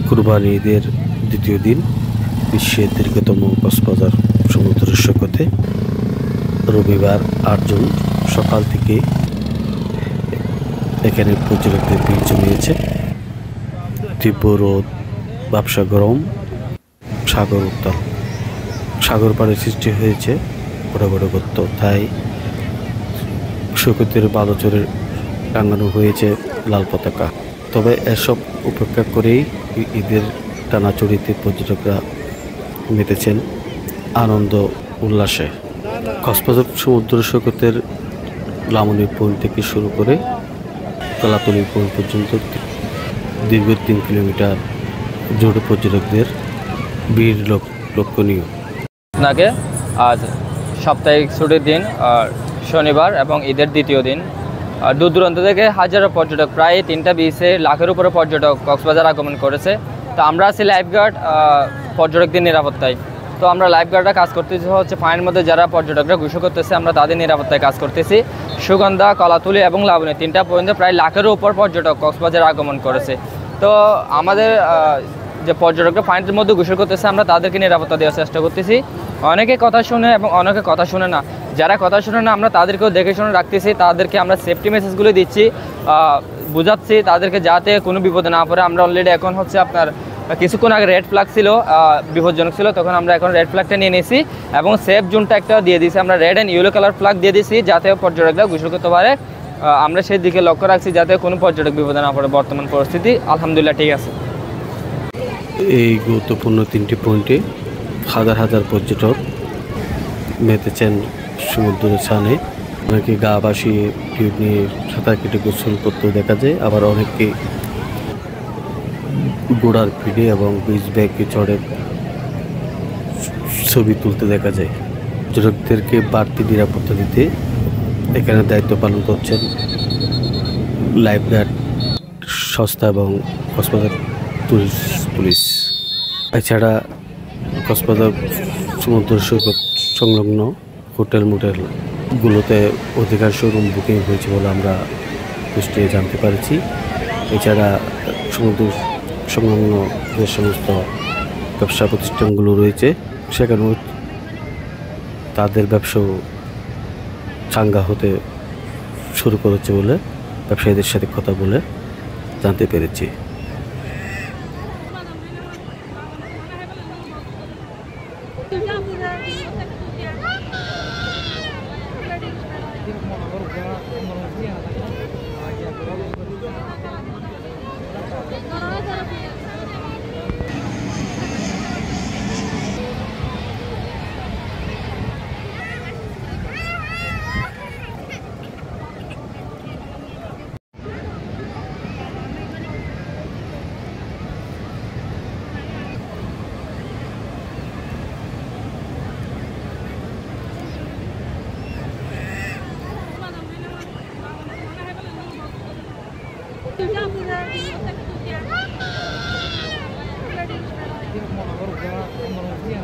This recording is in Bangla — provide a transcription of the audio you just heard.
কুরবানি ঈদের দ্বিতীয় দিন বিশ্বের দীর্ঘতম কক্সবাজার সমুদ্র সৈকতে রবিবার ৮ জুন সকাল থেকে এখানে পর্যটকদের ভিড় জমিয়েছে। তীব্র রোদ, ব্যবসা গরম, সাগর উত্তাল, সাগর পাড়ে সৃষ্টি হয়েছে বড় বড় গর্ত, তাই সৈকতের বালুচরে টাঙানো হয়েছে লাল পতাকা। তবে এসব উপেক্ষা করেই ঈদের টানাচড়িতে পর্যটকরা মেতেছেন আনন্দ উল্লাসে। কক্সবাজার সমুদ্র সৈকতের লামনি পয়েন্ট থেকে শুরু করে কলাতলি পয়েন্ট পর্যন্ত দীর্ঘ ৩ কিলোমিটার জুড়ে পর্যটকদের ভিড় লক্ষণীয়। আপনাকে আজ সাপ্তাহিক ছুটির দিন আর শনিবার এবং ঈদের দ্বিতীয় দিন, দূর দূরান্ত থেকে হাজারো পর্যটক, প্রায় 3টা বিচে লাখের উপরে পর্যটক কক্সবাজার আগমন করেছে। তো আমরা আছি লাইফগার্ড পর্যটকদের নিরাপত্তায়। তো আমরা লাইফগার্ডরা কাজ করতেছি হচ্ছে পানির মধ্যে যারা পর্যটকরা গোসল করতেছে আমরা তাদের নিরাপত্তায় কাজ করতেছি। সুগন্ধা, কলাতুলি এবং লাবণী 3টা পয়েন্টে প্রায় লাখেরও উপর পর্যটক কক্সবাজার আগমন করেছে। তো আমাদের যে পর্যটকরা পানির মধ্যে গোসল করতেছে আমরা তাদেরকে নিরাপত্তা দেওয়ার চেষ্টা করতেছি। অনেকে কথা শুনে এবং অনেকে কথা শুনে না। যারা কথা শুনে না আমরা তাদেরকেও দেখে শুনে রাখতেছি, তাদেরকে আমরা সেফটি মেসেজগুলো দিচ্ছি, বোঝাচ্ছি তাদেরকে যাতে কোনো বিপদে না পড়ে। আমরা অলরেডি এখন হচ্ছে আপনার কিছুক্ষণ আগে রেড ফ্ল্যাগ ছিল, বিপজ্জনক ছিল, তখন আমরা এখন রেড ফ্ল্যাগটা নিয়ে নিয়েছি এবং সেফ জোনটা একটা দিয়ে দিয়েছি। আমরা red and yellow colour flag দিয়ে দিয়েছি যাতে পর্যটকরা গোসল করতে পারে। আমরা সেই দিকে লক্ষ্য রাখছি যাতে কোনো পর্যটক বিপদে না পড়ে। বর্তমান পরিস্থিতি আলহামদুলিল্লাহ ঠিক আছে। এই গুরুত্বপূর্ণ 3টি পয়েন্টে হাজার হাজার পর্যটক মেতেছেন সমুদ্রের ছানে। অনেকে গা ভাসিয়ে টিউব নিয়ে সাঁতার কেটে গোসল করতে দেখা যায়, আবার অনেককে গোড়ার পিঠে এবং বিচ ব্যাগে চড়ে ছবি তুলতে দেখা যায়। পর্যটকদেরকে বাড়তি নিরাপত্তা দিতে এখানে দায়িত্ব পালন করছেন লাইফগার্ড সংস্থা এবং কক্সবাজার টুরিস্ট পুলিশ। এছাড়া কক্সবাজার সমুদ্র সৈকত সংলগ্ন হোটেল মোটেলগুলোতে অধিকাংশ রুম বুকিং হয়েছে বলে আমরা পুষ্টিয়ে জানতে পারছি। এছাড়া সমুদ্র সংলগ্ন যে সমস্ত ব্যবসা প্রতিষ্ঠানগুলো রয়েছে সেখানেও তাদের ব্যবসাও চাঙ্গা হতে শুরু করেছে বলে ব্যবসায়ীদের সাথে কথা বলে জানতে পেরেছি। Ya,